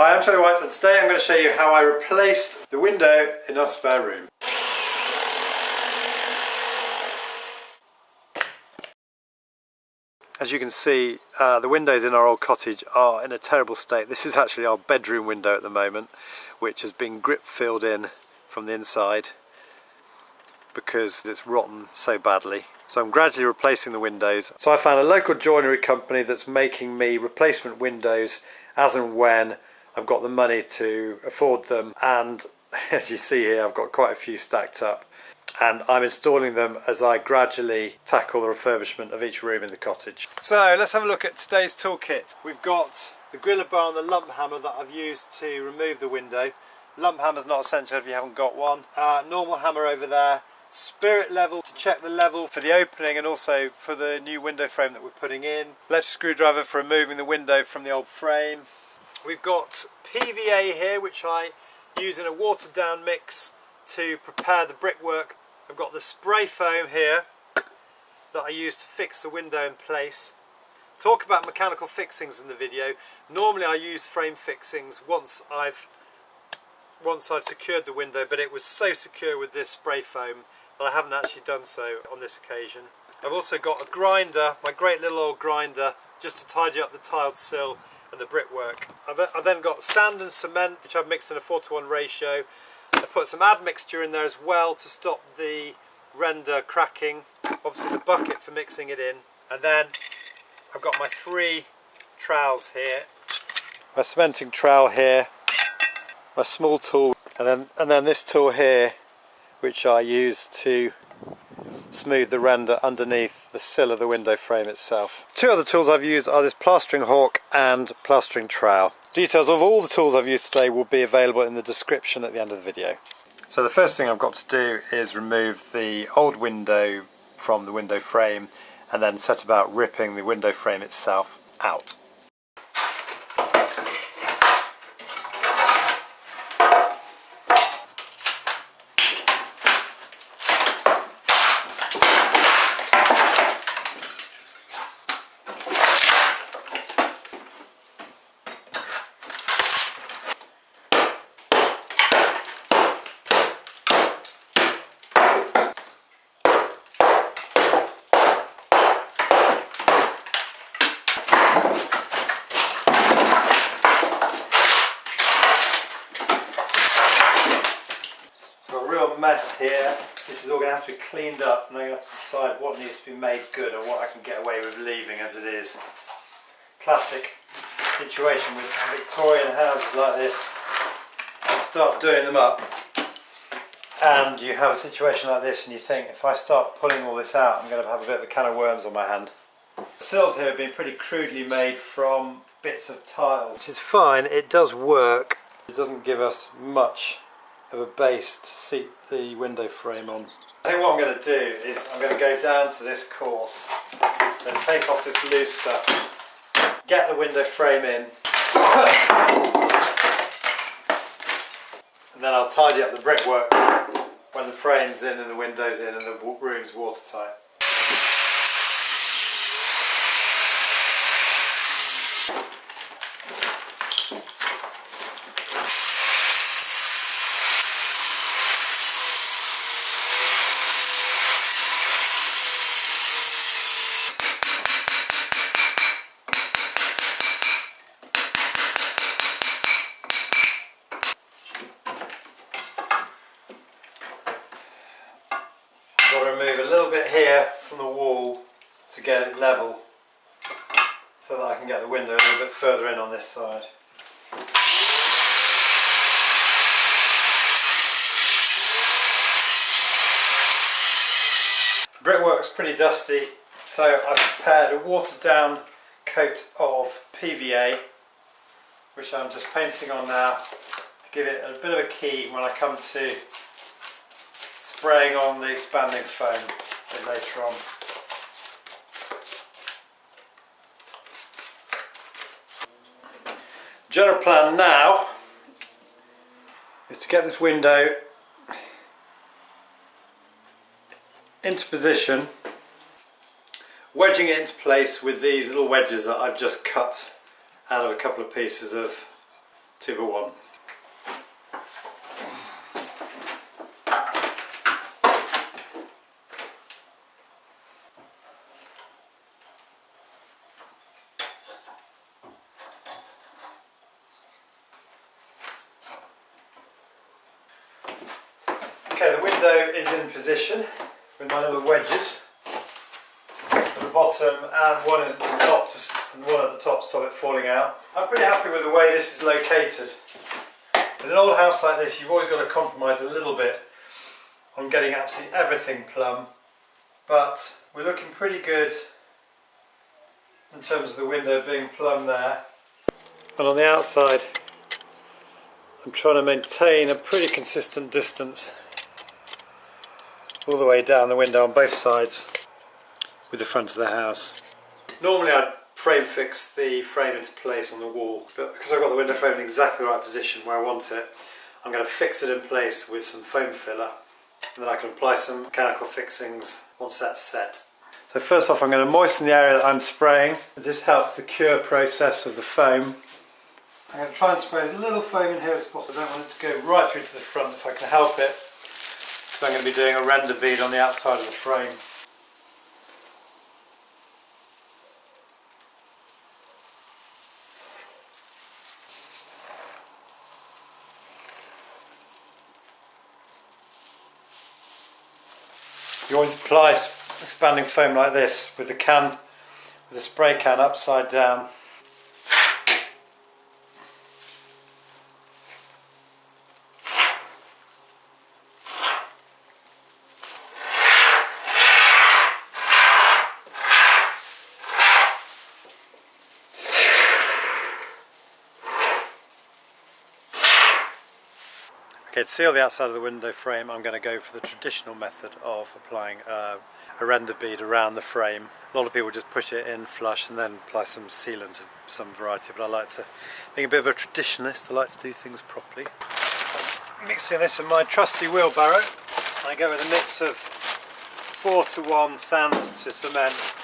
Hi, I'm DIYte and today I'm going to show you how I replaced the window in our spare room. As you can see, the windows in our old cottage are in a terrible state. This is actually our bedroom window at the moment, which has been grip filled in from the inside because it's rotten so badly. So I'm gradually replacing the windows. So I found a local joinery company that's making me replacement windows as and when I've got the money to afford them, and as you see here I've got quite a few stacked up and I'm installing them as I gradually tackle the refurbishment of each room in the cottage. So let's have a look at today's toolkit. We've got the griller bar and the lump hammer that I've used to remove the window. Lump hammer's not essential if you haven't got one. Normal hammer over there. Spirit level to check the level for the opening and also for the new window frame that we're putting in. Electric screwdriver for removing the window from the old frame. We've got PVA here, which I use in a watered down mix to prepare the brickwork. I've got the spray foam here that I use to fix the window in place. Talk about mechanical fixings in the video. Normally I use frame fixings once I've secured the window, but it was so secure with this spray foam that I haven't actually done so on this occasion. I've also got a grinder, my great little old grinder, just to tidy up the tiled sill and the brickwork. I've then got sand and cement, which I've mixed in a 4:1 ratio. I put some admixture in there as well to stop the render cracking. Obviously the bucket for mixing it in. And then I've got my 3 trowels here. My cementing trowel here, my small tool, and then this tool here, which I use to smooth the render underneath the sill of the window frame itself. 2 other tools I've used are this plastering hawk and plastering trowel. Details of all the tools I've used today will be available in the description at the end of the video. So the first thing I've got to do is remove the old window from the window frame and then set about ripping the window frame itself out. Mess here. This is all going to have to be cleaned up and I'm going to have to decide what needs to be made good or what I can get away with leaving as it is. Classic situation with Victorian houses like this. You start doing them up and you have a situation like this and you think, if I start pulling all this out I'm going to have a bit of a can of worms on my hand. The sills here have been pretty crudely made from bits of tiles, which is fine, it does work. It doesn't give us much of a base to seat the window frame on. I think what I'm going to do is I'm going to go down to this course, so take off this loose stuff, get the window frame in, and then I'll tidy up the brickwork when the frame's in and the window's in and the room's watertight. Got to remove a little bit here from the wall to get it level so that I can get the window a little bit further in on this side. Brickwork's pretty dusty, so I've prepared a watered down coat of PVA, which I'm just painting on now to give it a bit of a key when I come to spraying on the expanding foam a bit later on. General plan now is to get this window into position, wedging it into place with these little wedges that I've just cut out of a couple of pieces of 2x1. Okay, the window is in position with my little wedges at the bottom and one at the top to stop it falling out. I'm pretty happy with the way this is located. In an old house like this, you've always got to compromise a little bit on getting absolutely everything plumb, but we're looking pretty good in terms of the window being plumb there. And on the outside, I'm trying to maintain a pretty consistent distance all the way down the window on both sides with the front of the house. Normally I'd frame fix the frame into place on the wall, but because I've got the window frame in exactly the right position where I want it, I'm going to fix it in place with some foam filler, and then I can apply some mechanical fixings once that's set. So first off, I'm going to moisten the area that I'm spraying, as this helps the cure process of the foam. I'm going to try and spray as little foam in here as possible. I don't want it to go right through to the front if I can help it, because I'm going to be doing a render bead on the outside of the frame. You always apply expanding foam like this with the spray can upside down. Okay, to seal the outside of the window frame, I'm going to go for the traditional method of applying a render bead around the frame. A lot of people just push it in flush and then apply some sealant of some variety, but I like to, being a bit of a traditionalist, I like to do things properly. Mixing this in my trusty wheelbarrow, I go with a mix of 4:1 sand to cement.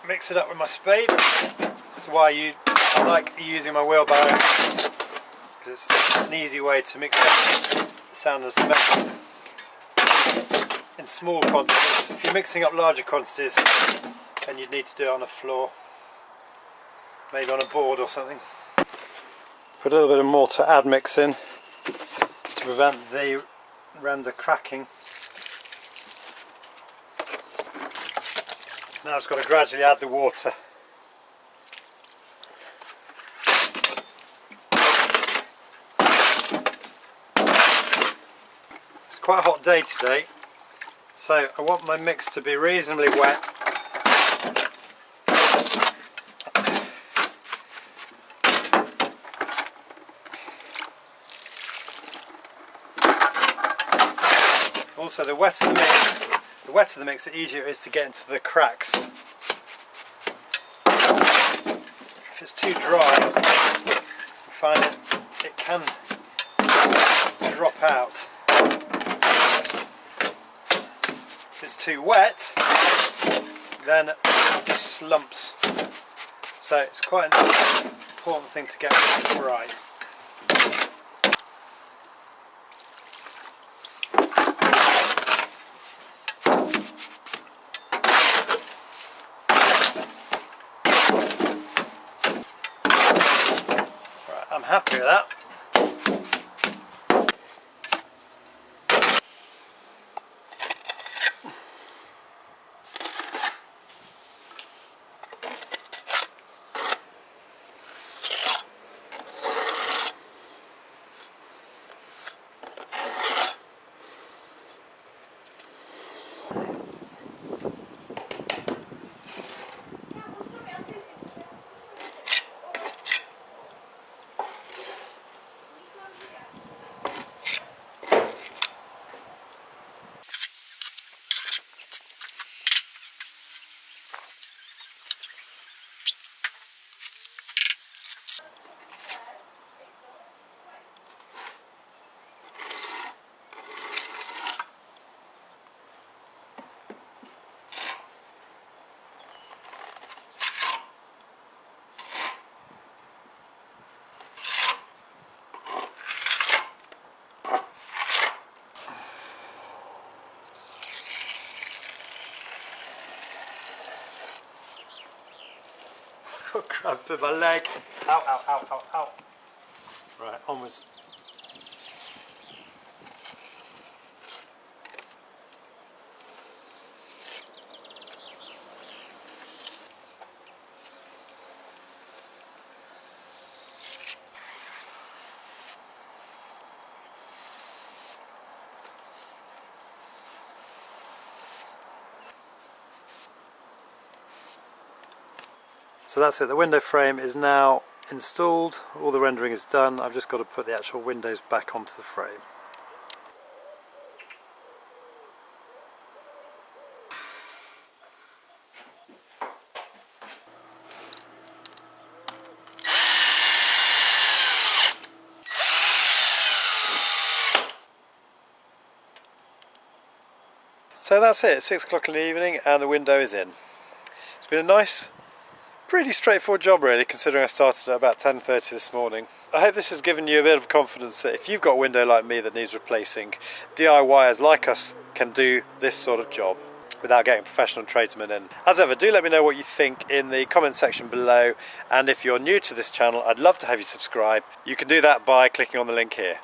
Mix it up with my spade. That's why I like using my wheelbarrow, because it's an easy way to mix up the sand and cement in small quantities. If you're mixing up larger quantities, then you'd need to do it on a floor, maybe on a board or something. Put a little bit of Mortar Admix in to prevent the render cracking. Now I've just got to gradually add the water. It's quite a hot day today, so I want my mix to be reasonably wet. Also, the wetter the mix, the easier it is to get into the cracks. If it's too dry, you find it can drop out. If it's too wet, then it just slumps. So it's quite an important thing to get right. I'm happy with that. Got grabbed with my leg. Ow, ow, ow, ow, ow. Right, onwards. So that's it, the window frame is now installed, all the rendering is done, I've just got to put the actual windows back onto the frame. So that's it, 6 o'clock in the evening and the window is in. It's been a nice, pretty straightforward job really, considering I started at about 10:30 this morning. I hope this has given you a bit of confidence that if you've got a window like me that needs replacing, DIYers like us can do this sort of job without getting professional tradesmen in. As ever, do let me know what you think in the comment section below, and if you're new to this channel, I'd love to have you subscribe. You can do that by clicking on the link here.